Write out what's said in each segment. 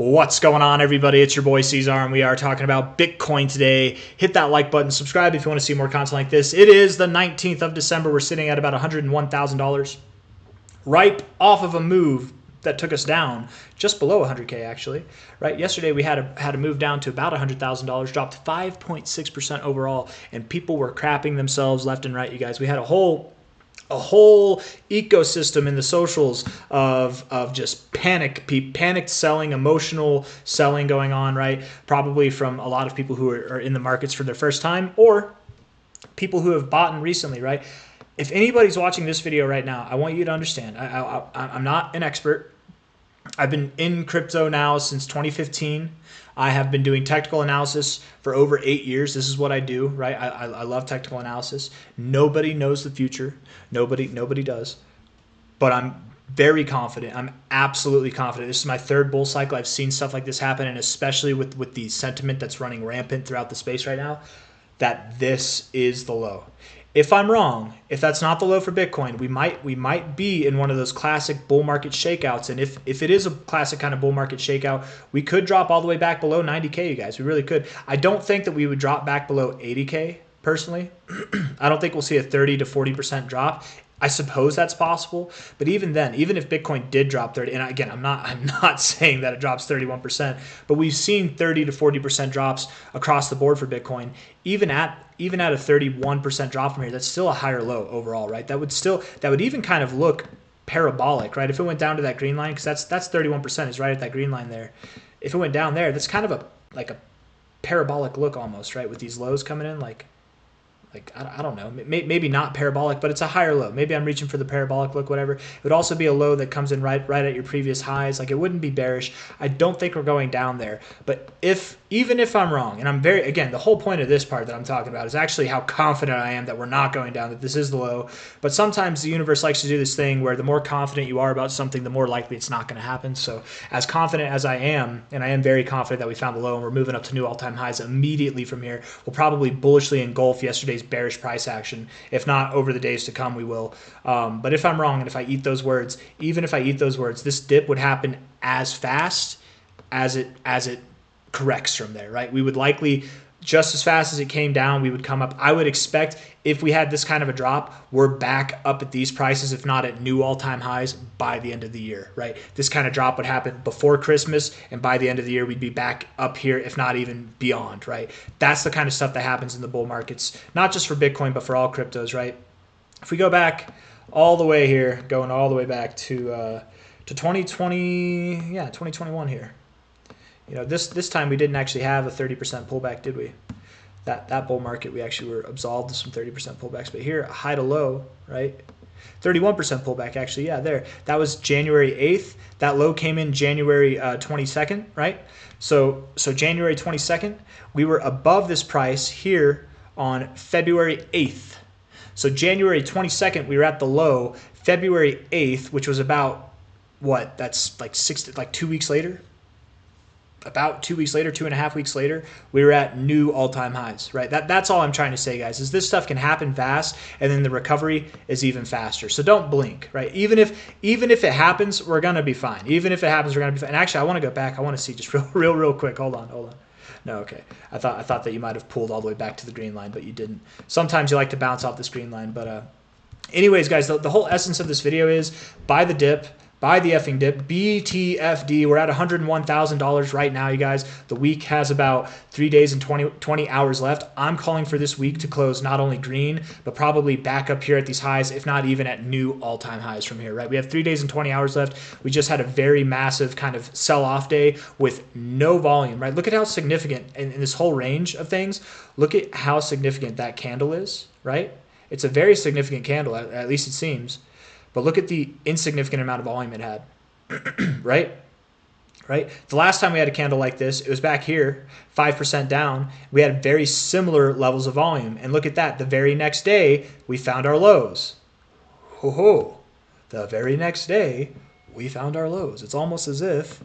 What's going on, everybody? It's your boy C-Zar, and we are talking about Bitcoin today. Hit that like button, subscribe if you want to see more content like this. It is the 19th of December. We're sitting at about $101,000, right off of a move that took us down just below 100K actually. Right, yesterday we had a move down to about $100,000, dropped 5.6% overall, and people were crapping themselves left and right. You guys, we had a whole ecosystem in the socials of just panicked selling, emotional selling going on, right? Probably from a lot of people who are in the markets for their first time, or people who have bought in recently, right? If anybody's watching this video right now, I want you to understand, I'm not an expert. I've been in crypto now since 2015. I have been doing technical analysis for over 8 years. This is what I do, right? I love technical analysis. Nobody knows the future. Nobody does. But I'm very confident. I'm absolutely confident. This is my third bull cycle. I've seen stuff like this happen, and especially with the sentiment that's running rampant throughout the space right now, that this is the low. If I'm wrong, if that's not the low for Bitcoin, we might be in one of those classic bull market shakeouts. And if it is a classic kind of bull market shakeout, we could drop all the way back below 90K, you guys. We really could. I don't think that we would drop back below 80K, personally. I don't think we'll see a 30 to 40% drop. I suppose that's possible, but even then, even if Bitcoin did drop 30, and again, I'm not saying that it drops 31%, but we've seen 30 to 40% drops across the board for Bitcoin. Even at a 31% drop from here, that's still a higher low overall, right? That would even kind of look parabolic, right? If it went down to that green line, because that's 31% is right at that green line there. If it went down there, that's kind of a parabolic look almost, right? With these lows coming in, like I don't know, maybe not parabolic, but it's a higher low. Maybe I'm reaching for the parabolic look, whatever. It would also be a low that comes in right at your previous highs. Like, it wouldn't be bearish. I don't think we're going down there. But even if I'm wrong, and I'm again, the whole point of this part that I'm talking about is actually how confident I am that we're not going down, that this is the low. But sometimes the universe likes to do this thing where the more confident you are about something, the more likely it's not going to happen. So as confident as I am, and I am very confident that we found the low and we're moving up to new all-time highs immediately from here, we'll probably bullishly engulf yesterday's bearish price action. If not, over the days to come, we will. But if I'm wrong, and if I eat those words, even if I eat those words, this dip would happen as fast as it corrects from there, right? We would likely, just as fast as it came down, we would come up. I would expect if we had this kind of a drop, we're back up at these prices, if not at new all-time highs by the end of the year, right? This kind of drop would happen before Christmas, and by the end of the year, we'd be back up here, if not even beyond, right? That's the kind of stuff that happens in the bull markets, not just for Bitcoin, but for all cryptos, right? If we go back all the way here, going all the way back to 2020, yeah, 2021 here. You know, this time we didn't actually have a 30% pullback, did we? That bull market, we actually were absolved of some 30% pullbacks. But here, high to low, right? 31% pullback, actually, yeah, there. That was January 8th. That low came in January 22nd, right? So January 22nd, we were above this price here on February 8th. So January 22nd, we were at the low. February 8th, which was about, what? That's like 2 weeks later? About 2 weeks later, 2.5 weeks later, we were at new all-time highs, right? That's all I'm trying to say, guys, is this stuff can happen fast, and then the recovery is even faster. So don't blink, right? Even if it happens, we're gonna be fine. Even if it happens, we're gonna be fine. And actually, I want to go back. I want to see just real quick. Hold on. No, okay. I thought that you might have pulled all the way back to the green line, but you didn't. Sometimes you like to bounce off this green line, but anyways, guys, the whole essence of this video is buy the dip. Buy the effing dip, BTFD. We're at $101,000 right now, you guys. The week has about 3 days and 20 hours left. I'm calling for this week to close not only green, but probably back up here at these highs, if not even at new all-time highs from here, right? We have 3 days and 20 hours left. We just had a very massive kind of sell-off day with no volume, right? Look at how significant in this whole range of things. Look at how significant that candle is, right? It's a very significant candle, at least it seems. But look at the insignificant amount of volume it had, right? The last time we had a candle like this, it was back here, 5% down. We had very similar levels of volume. And look at that. The very next day, we found our lows. The very next day, we found our lows. It's almost as if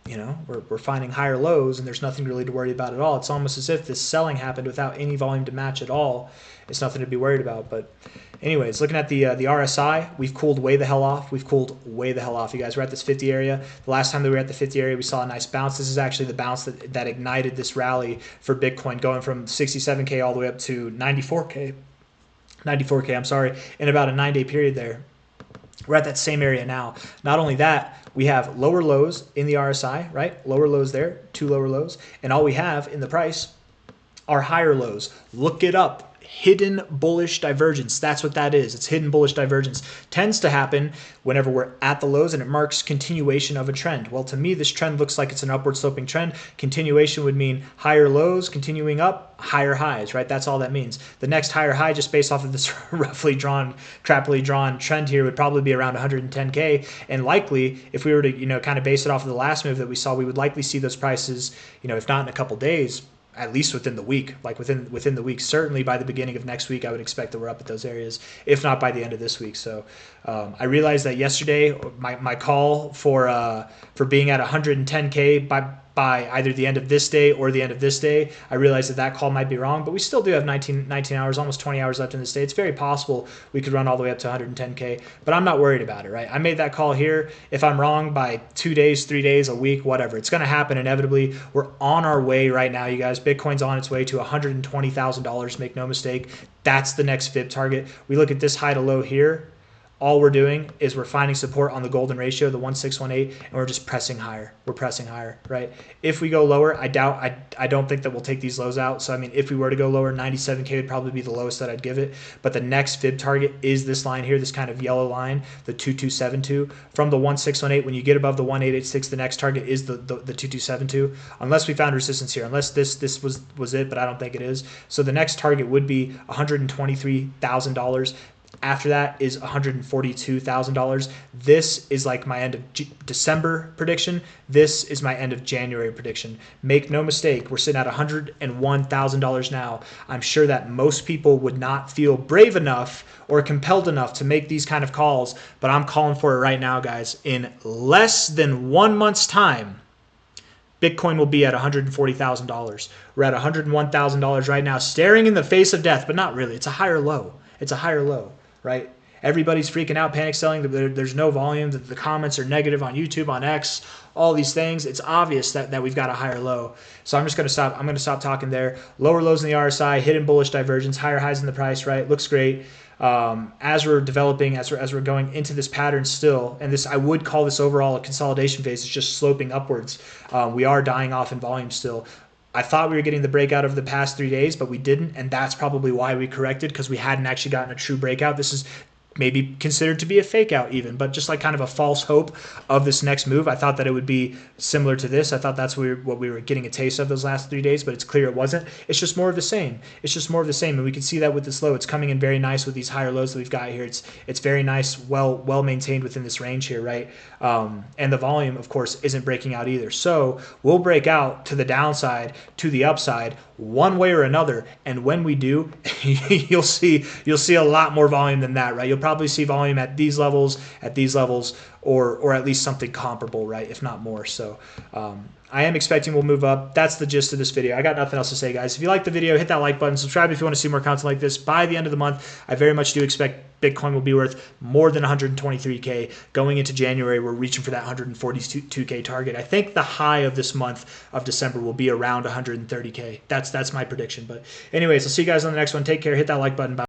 we're finding higher lows and there's nothing really to worry about at all. It's almost as if this selling happened without any volume to match at all. It's nothing to be worried about. But anyways, looking at the RSI, we've cooled way the hell off. We've cooled way the hell off, you guys. We're at this 50 area. The last time that we were at the 50 area, we saw a nice bounce. This is actually the bounce that ignited this rally for Bitcoin, going from 67K all the way up to 94K, I'm sorry, in about a 9-day period there. We're at that same area now. Not only that, we have lower lows in the RSI, right? Lower lows there, 2 lower lows. And all we have in the price are higher lows. Look it up. Hidden bullish divergence. That's what that is. It's hidden bullish divergence. Tends to happen whenever we're at the lows and it marks continuation of a trend. Well, to me, this trend looks like it's an upward sloping trend. Continuation would mean higher lows, continuing up, higher highs, right? That's all that means. The next higher high, just based off of this crappily drawn trend here, would probably be around 110K. And likely, if we were to, kind of base it off of the last move that we saw, we would likely see those prices, if not in a couple days, at least within the week, like within the week. Certainly by the beginning of next week, I would expect that we're up at those areas, if not by the end of this week. So I realized that yesterday, my call for being at 110K by either the end of this day or the end of this day, I realized that call might be wrong, but we still do have 19 hours, almost 20 hours left in this day. It's very possible we could run all the way up to 110K, but I'm not worried about it, right? I made that call here. If I'm wrong by 2 days, 3 days, a week, whatever, it's going to happen inevitably. We're on our way right now, you guys. Bitcoin's on its way to $120,000, make no mistake. That's the next fib target. We look at this high to low here. All we're doing is we're finding support on the golden ratio, the 1618, and we're just pressing higher. We're pressing higher, right? If we go lower, I don't think that we'll take these lows out. So, I mean, if we were to go lower, 97K would probably be the lowest that I'd give it. But the next fib target is this line here, this kind of yellow line, the 2272. From the 1618, when you get above the 1886, the next target is the 2272, unless we found resistance here, unless this was it, but I don't think it is. So the next target would be $123,000. After that is $142,000. This is like my end of December prediction. This is my end of January prediction. Make no mistake, we're sitting at $101,000 now. I'm sure that most people would not feel brave enough or compelled enough to make these kind of calls, but I'm calling for it right now, guys. In less than 1 month's time, Bitcoin will be at $140,000. We're at $101,000 right now, staring in the face of death, but not really. It's a higher low. It's a higher low. Right? Everybody's freaking out, panic selling. There's no volume. The comments are negative on YouTube, on X, all these things. It's obvious that we've got a higher low. So I'm just going to stop. I'm going to stop talking there. Lower lows in the RSI, hidden bullish divergence, higher highs in the price, right? Looks great. As we're developing, as we're going into this pattern still, and this, I would call this overall a consolidation phase. It's just sloping upwards. We are dying off in volume still. I thought we were getting the breakout of the past 3 days, but we didn't, and that's probably why we corrected, because we hadn't actually gotten a true breakout. This is maybe considered to be a fake out even, but just like kind of a false hope of this next move. I thought that it would be similar to this. I thought that's what we were getting a taste of those last 3 days, but it's clear it wasn't. It's just more of the same. It's just more of the same, and we can see that with this low. It's coming in very nice with these higher lows that we've got here. It's very nice, well maintained within this range here, right? And the volume, of course, isn't breaking out either. So we'll break out to the downside, to the upside, one way or another, and when we do, you'll see a lot more volume than that, right? You'll probably see volume at these levels, or at least something comparable, right? If not more. So I am expecting we'll move up. That's the gist of this video. I got nothing else to say, guys. If you like the video, hit that like button. Subscribe if you want to see more content like this. By the end of the month, I very much do expect Bitcoin will be worth more than 123K. Going into January, we're reaching for that 142K target. I think the high of this month of December will be around 130K. That's my prediction. But anyways, I'll see you guys on the next one. Take care. Hit that like button. Bye.